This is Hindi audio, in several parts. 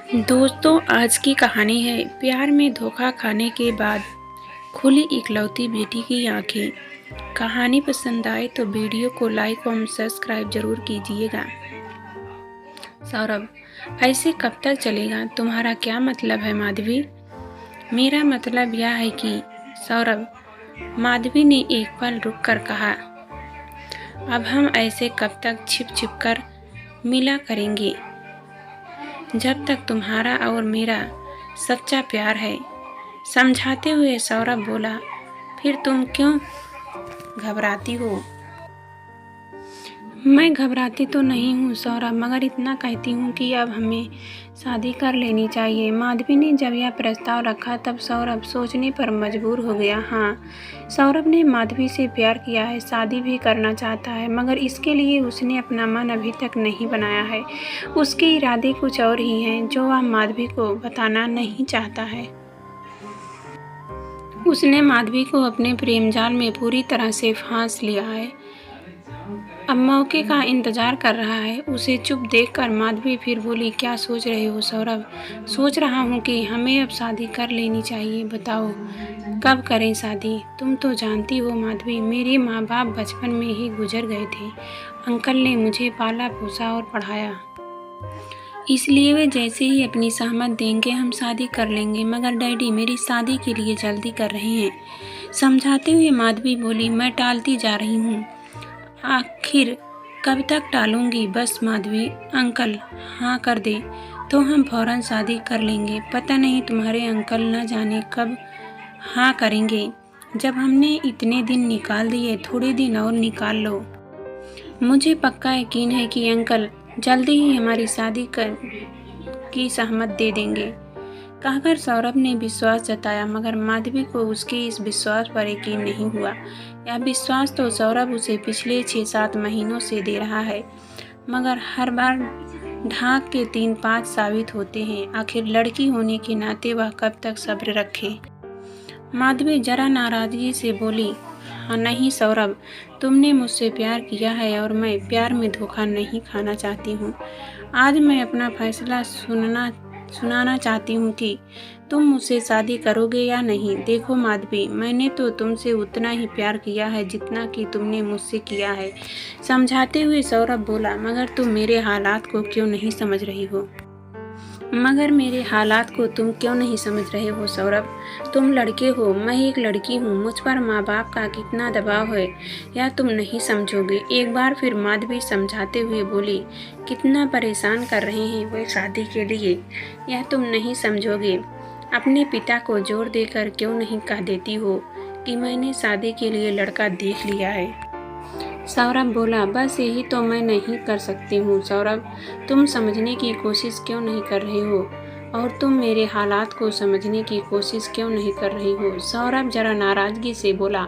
दोस्तों, आज की कहानी है प्यार में धोखा खाने के बाद खुली इकलौती बेटी की आंखें। कहानी पसंद आए तो वीडियो को लाइक और सब्सक्राइब जरूर कीजिएगा। सौरभ, ऐसे कब तक चलेगा? तुम्हारा क्या मतलब है माधवी? मेरा मतलब यह है कि सौरभ, माधवी ने एक पल रुक कर कहा, अब हम ऐसे कब तक छिप छिप कर मिला करेंगे जब तक तुम्हारा और मेरा सच्चा प्यार है। समझाते हुए सौरभ बोला, फिर तुम क्यों घबराती हो? मैं घबराती तो नहीं हूँ सौरभ, मगर इतना कहती हूँ कि अब हमें शादी कर लेनी चाहिए। माधवी ने जब यह प्रस्ताव रखा तब सौरभ सोचने पर मजबूर हो गया। हाँ, सौरभ ने माधवी से प्यार किया है, शादी भी करना चाहता है, मगर इसके लिए उसने अपना मन अभी तक नहीं बनाया है। उसके इरादे कुछ और ही हैं जो वह माधवी को बताना नहीं चाहता है। उसने माधवी को अपने प्रेम जाल में पूरी तरह से फांस लिया है। अब मौके का इंतजार कर रहा है। उसे चुप देखकर माधवी फिर बोली, क्या सोच रहे हो सौरभ? सोच रहा हूँ कि हमें अब शादी कर लेनी चाहिए। बताओ कब करें शादी? तुम तो जानती हो माधवी, मेरे माँ बाप बचपन में ही गुजर गए थे। अंकल ने मुझे पाला पोसा और पढ़ाया, इसलिए वे जैसे ही अपनी सहमत देंगे हम शादी कर लेंगे। मगर डैडी मेरी शादी के लिए जल्दी कर रहे हैं। समझाते हुए माधवी बोली, मैं टालती जा रही हूँ। आखिर कब तक टालूंगी? बस माधवी, अंकल हाँ कर दे तो हम फौरन शादी कर लेंगे। पता नहीं तुम्हारे अंकल न जाने कब हाँ करेंगे। जब हमने इतने दिन निकाल दिए, थोड़े दिन और निकाल लो। मुझे पक्का यकीन है कि अंकल जल्दी ही हमारी शादी की सहमत दे देंगे। कहकर सौरभ ने विश्वास जताया, मगर माधवी को उसके इस विश्वास पर यकीन नहीं हुआ। यह विश्वास तो सौरभ उसे पिछले 6-7 महीनों से दे रहा है, मगर हर बार ढाक के 3-5 साबित होते हैं। आखिर लड़की होने के नाते वह कब तक सब्र रखे? माधवी जरा नाराजगी से बोली, हाँ नहीं सौरभ, तुमने मुझसे प्यार किया है और मैं प्यार में धोखा नहीं खाना चाहती हूँ। आज मैं अपना फैसला सुनाना चाहती हूँ कि तुम मुझसे शादी करोगे या नहीं। देखो माधवी, मैंने तो तुमसे उतना ही प्यार किया है जितना कि तुमने मुझसे किया है। समझाते हुए सौरभ बोला, मगर तुम मेरे हालात को क्यों नहीं समझ रही हो? मगर मेरे हालात को तुम क्यों नहीं समझ रहे हो सौरभ? तुम लड़के हो, मैं एक लड़की हूँ। मुझ पर माँ बाप का कितना दबाव है या तुम नहीं समझोगे। एक बार फिर माधवी समझाते हुए बोली, कितना परेशान कर रहे हैं वे शादी के लिए, यह तुम नहीं समझोगे। अपने पिता को जोर देकर क्यों नहीं कह देती हो कि मैंने शादी के लिए लड़का देख लिया है? सौरभ बोला, बस यही तो मैं नहीं कर सकती हूँ सौरभ। तुम समझने की कोशिश क्यों नहीं कर रहे हो? और तुम मेरे हालात को समझने की कोशिश क्यों नहीं कर रही हो? सौरभ जरा नाराजगी से बोला।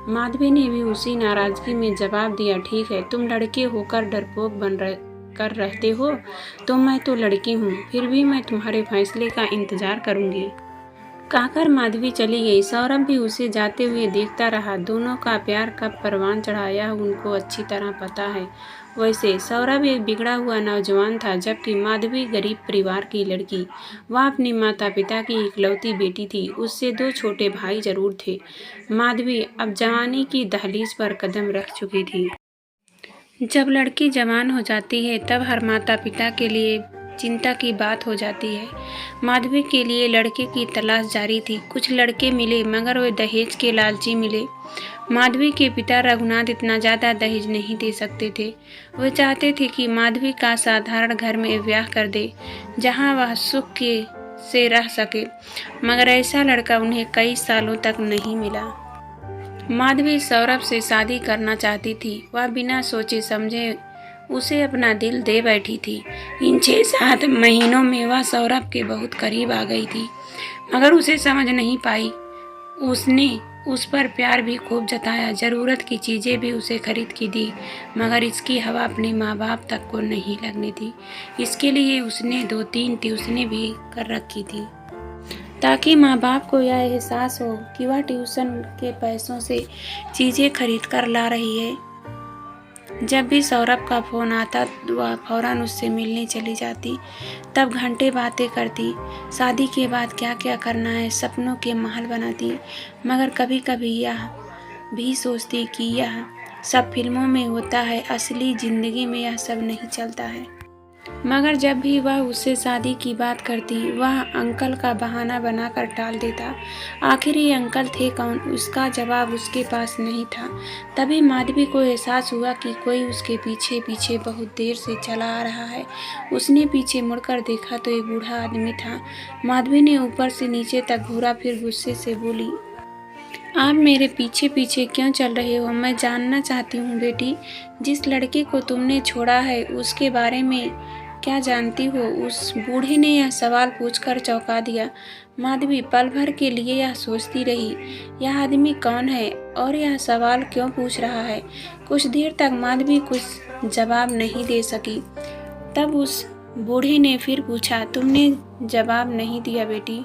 माधवी ने भी उसी नाराजगी में जवाब दिया, ठीक है, तुम लड़के होकर डरपोक कर रहते हो तो मैं तो लड़की हूँ, फिर भी मैं तुम्हारे फैसले का इंतजार करूँगी। कहकर माधवी चली गई। सौरभ भी उसे जाते हुए देखता रहा। दोनों का प्यार कब परवान चढ़ा यह उनको अच्छी तरह पता है। वैसे सौरभ एक बिगड़ा हुआ नौजवान था, जबकि माधवी गरीब परिवार की लड़की। वह अपने माता पिता की इकलौती बेटी थी। उससे 2 छोटे भाई जरूर थे। माधवी अब जवानी की दहलीज पर कदम रख चुकी थी। जब लड़की जवान हो जाती है तब हर माता पिता के लिए चिंता की बात हो जाती है। माधवी के लिए लड़के की तलाश जारी थी। कुछ लड़के मिले, मगर वे दहेज के लालची मिले। माधवी के पिता रघुनाथ इतना ज़्यादा दहेज नहीं दे सकते थे। वे चाहते थे कि माधवी का साधारण घर में ब्याह कर दे, जहां वह सुख से रह सके, मगर ऐसा लड़का उन्हें कई सालों तक नहीं मिला। माधवी सौरभ से शादी करना चाहती थी। वह बिना सोचे समझे उसे अपना दिल दे बैठी थी। इन 6-7 महीनों में वह सौरभ के बहुत करीब आ गई थी, मगर उसे समझ नहीं पाई। उसने उस पर प्यार भी खूब जताया, जरूरत की चीज़ें भी उसे खरीद के दी, मगर इसकी हवा अपने माँ बाप तक को नहीं लगने दी। इसके लिए उसने 2-3 ट्यूशनें भी कर रखी थी, ताकि माँ बाप को यह एहसास हो कि वह ट्यूशन के पैसों से चीज़ें खरीद कर ला रही है। जब भी सौरभ का फ़ोन आता वह फ़ौरन उससे मिलने चली जाती। तब घंटे बातें करती, शादी के बाद क्या क्या करना है, सपनों के महल बनाती। मगर कभी कभी यह भी सोचती कि यह सब फिल्मों में होता है, असली ज़िंदगी में यह सब नहीं चलता है। मगर जब भी वह उससे शादी की बात करती वह अंकल का बहाना बनाकर टाल देता। आखिर ये अंकल थे कौन, उसका जवाब उसके पास नहीं था। तभी माधवी को एहसास हुआ कि कोई उसके पीछे पीछे बहुत देर से चला आ रहा है। उसने पीछे मुड़कर देखा तो एक बूढ़ा आदमी था। माधवी ने ऊपर से नीचे तक घूरा, फिर गुस्से से बोली, आप मेरे पीछे पीछे क्यों चल रहे हो? मैं जानना चाहती हूँ बेटी, जिस लड़के को तुमने छोड़ा है उसके बारे में क्या जानती हो? उस बूढ़े ने यह सवाल पूछकर चौंका दिया। माधवी पल भर के लिए यह सोचती रही, यह आदमी कौन है और यह सवाल क्यों पूछ रहा है। कुछ देर तक माधवी कुछ जवाब नहीं दे सकी। तब उस बूढ़े ने फिर पूछा, तुमने जवाब नहीं दिया बेटी,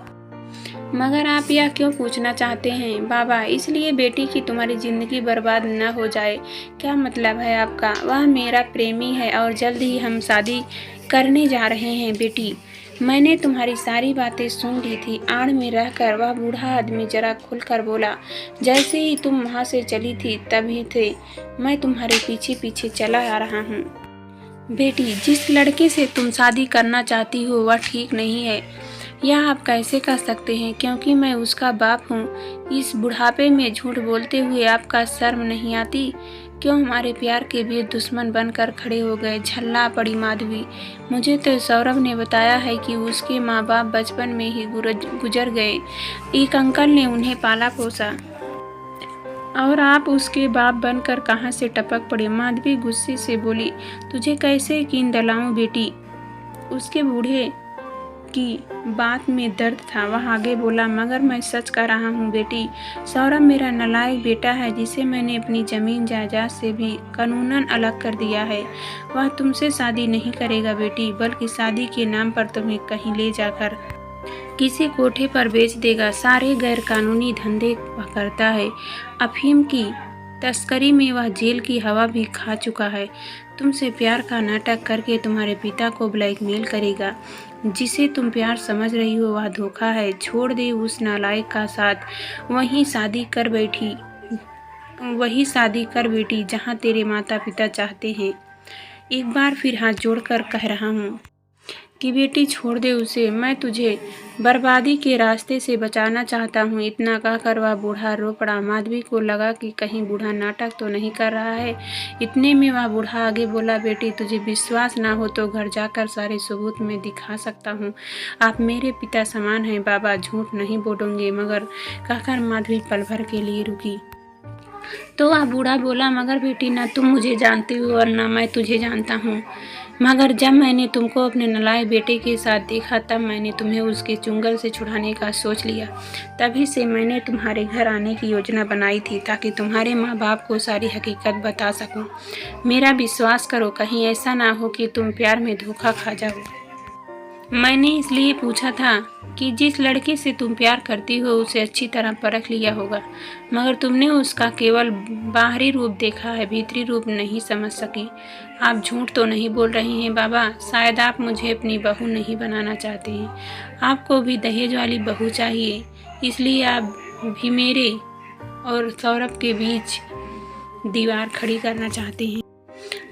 मगर आप यह क्यों पूछना चाहते हैं? बाबा, इसलिए बेटी कि तुम्हारी ज़िंदगी बर्बाद न हो जाए। क्या मतलब है आपका? वह मेरा प्रेमी है और जल्द ही हम शादी करने जा रहे हैं बेटी। मैंने तुम्हारी सारी बातें सुन ली थी। आड़ में रहकर वह बूढ़ा आदमी जरा खुलकर बोला, जैसे ही तुम वहाँ से चली थी तभी से मैं तुम्हारे पीछे पीछे चला आ रहा हूँ। बेटी, जिस लड़के से तुम शादी करना चाहती हो वह ठीक नहीं है। यह आप कैसे कह सकते हैं? क्योंकि मैं उसका बाप हूँ। इस बुढ़ापे में झूठ बोलते हुए आपका शर्म नहीं आती? क्यों हमारे प्यार के बीच दुश्मन बनकर खड़े हो गए? झल्ला पड़ी माधवी। मुझे तो सौरभ ने बताया है कि उसके माँ बाप बचपन में ही गुजर गए। एक अंकल ने उन्हें पाला पोसा और आप उसके बाप बनकर कहाँ से टपक पड़े? माधवी गुस्से से बोली, तुझे कैसे यकीन दिलाऊं बेटी? उसके बूढ़े की बात में दर्द था। वह आगे बोला, मगर मैं सच कह रहा हूँ बेटी। सौरभ मेरा नालायक बेटा है जिसे मैंने अपनी जमीन जायदाद से भी कानूनन अलग कर दिया है। वह तुमसे शादी नहीं करेगा बेटी, बल्कि शादी के नाम पर तुम्हें कहीं ले जाकर किसी कोठे पर बेच देगा। सारे गैर कानूनी धंधे वह करता है। अफीम की तस्करी में वह जेल की हवा भी खा चुका है। तुमसे प्यार का नाटक करके तुम्हारे पिता को ब्लैकमेल करेगा। जिसे तुम प्यार समझ रही हो वह धोखा है। छोड़ दे उस नालायक का साथ। वही शादी कर बेटी जहाँ तेरे माता पिता चाहते हैं। एक बार फिर हाथ जोड़कर कह रहा हूँ कि बेटी छोड़ दे उसे। मैं तुझे बर्बादी के रास्ते से बचाना चाहता हूँ। इतना कहकर वह बूढ़ा रो पड़ा। माधवी को लगा कि कहीं बूढ़ा नाटक तो नहीं कर रहा है। इतने में वह बूढ़ा आगे बोला, बेटी तुझे विश्वास ना हो तो घर जाकर सारे सबूत मैं दिखा सकता हूँ। आप मेरे पिता समान हैं बाबा, झूठ नहीं बोलूँगे। मगर कहकर माधवी पल भर के लिए रुकी। तो वह बूढ़ा बोला, मगर बेटी ना तुम मुझे जानती हो और ना मैं तुझे जानता हूँ। मगर जब मैंने तुमको अपने नालायक बेटे के साथ देखा तब मैंने तुम्हें उसके चुंगल से छुड़ाने का सोच लिया। तभी से मैंने तुम्हारे घर आने की योजना बनाई थी ताकि तुम्हारे माँ बाप को सारी हकीकत बता सकूं। मेरा विश्वास करो, कहीं ऐसा ना हो कि तुम प्यार में धोखा खा जाओ। मैंने इसलिए पूछा था कि जिस लड़के से तुम प्यार करती हो उसे अच्छी तरह परख लिया होगा, मगर तुमने उसका केवल बाहरी रूप देखा है, भीतरी रूप नहीं समझ सकी। आप झूठ तो नहीं बोल रहे हैं बाबा? शायद आप मुझे अपनी बहू नहीं बनाना चाहते हैं। आपको भी दहेज वाली बहू चाहिए, इसलिए आप भी मेरे और सौरभ के बीच दीवार खड़ी करना चाहते हैं।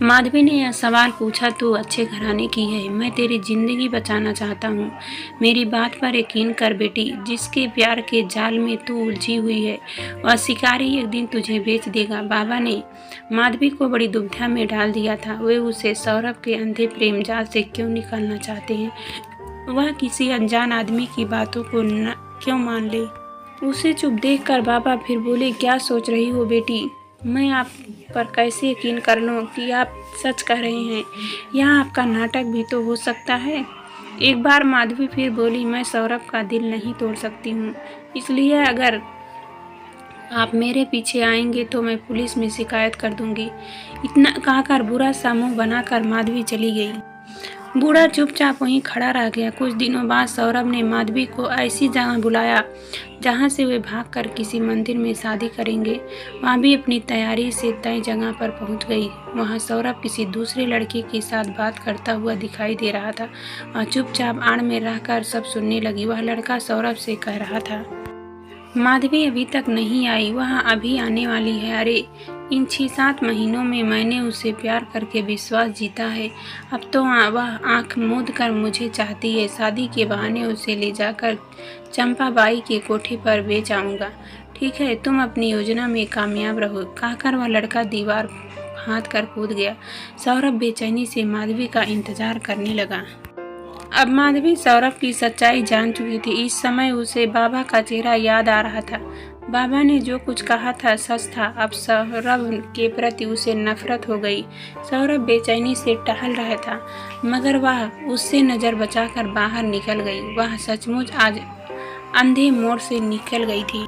माधवी ने यह सवाल पूछा तो अच्छे घराने की है। मैं तेरी जिंदगी बचाना चाहता हूँ। मेरी बात पर यकीन कर बेटी। जिसके प्यार के जाल में तू उलझी हुई है वह शिकारी एक दिन तुझे बेच देगा। बाबा ने माधवी को बड़ी दुविधा में डाल दिया था। वे उसे सौरभ के अंधे प्रेम जाल से क्यों निकालना चाहते हैं? वह किसी अनजान आदमी की बातों को क्यों मान ले? उसे चुप देखकर बाबा फिर बोले, क्या सोच रही हो बेटी? मैं आप पर कैसे यकीन कर लूं कि आप सच कह रहे हैं? यहाँ आपका नाटक भी तो हो सकता है। एक बार माधवी फिर बोली, मैं सौरभ का दिल नहीं तोड़ सकती हूँ, इसलिए अगर आप मेरे पीछे आएंगे तो मैं पुलिस में शिकायत कर दूंगी। इतना कहकर बुरा सा मुंह बनाकर माधवी चली गई। बूढ़ा चुपचाप वहीं खड़ा रह गया। कुछ दिनों बाद सौरभ ने माधवी को ऐसी जगह बुलाया जहाँ से वे भागकर किसी मंदिर में शादी करेंगे। वहाँ भी अपनी तैयारी से तय जगह पर पहुँच गई। वहाँ सौरभ किसी दूसरे लड़के के साथ बात करता हुआ दिखाई दे रहा था। वह चुपचाप आड़ में रहकर सब सुनने लगी। वह लड़का सौरभ से कह रहा था, माधवी अभी तक नहीं आई, वह अभी आने वाली है। अरे इन 6-7 महीनों में मैंने उसे प्यार करके विश्वास जीता है। अब तो वह आंख मूंद कर मुझे चाहती है। शादी के बहाने उसे ले जाकर चंपाबाई के कोठे पर बेच आऊँगा। ठीक है, तुम अपनी योजना में कामयाब रहो, कहकर वह लड़का दीवार हाथ कर कूद गया। सौरभ बेचैनी से माधवी का इंतजार करने लगा। अब माधवी सौरभ की सच्चाई जान चुकी थी। इस समय उसे बाबा का चेहरा याद आ रहा था। बाबा ने जो कुछ कहा था सच था। अब सौरभ के प्रति उसे नफरत हो गई। सौरभ बेचैनी से टहल रहा था, मगर वह उससे नज़र बचाकर बाहर निकल गई। वह सचमुच आज अंधे मोड़ से निकल गई थी।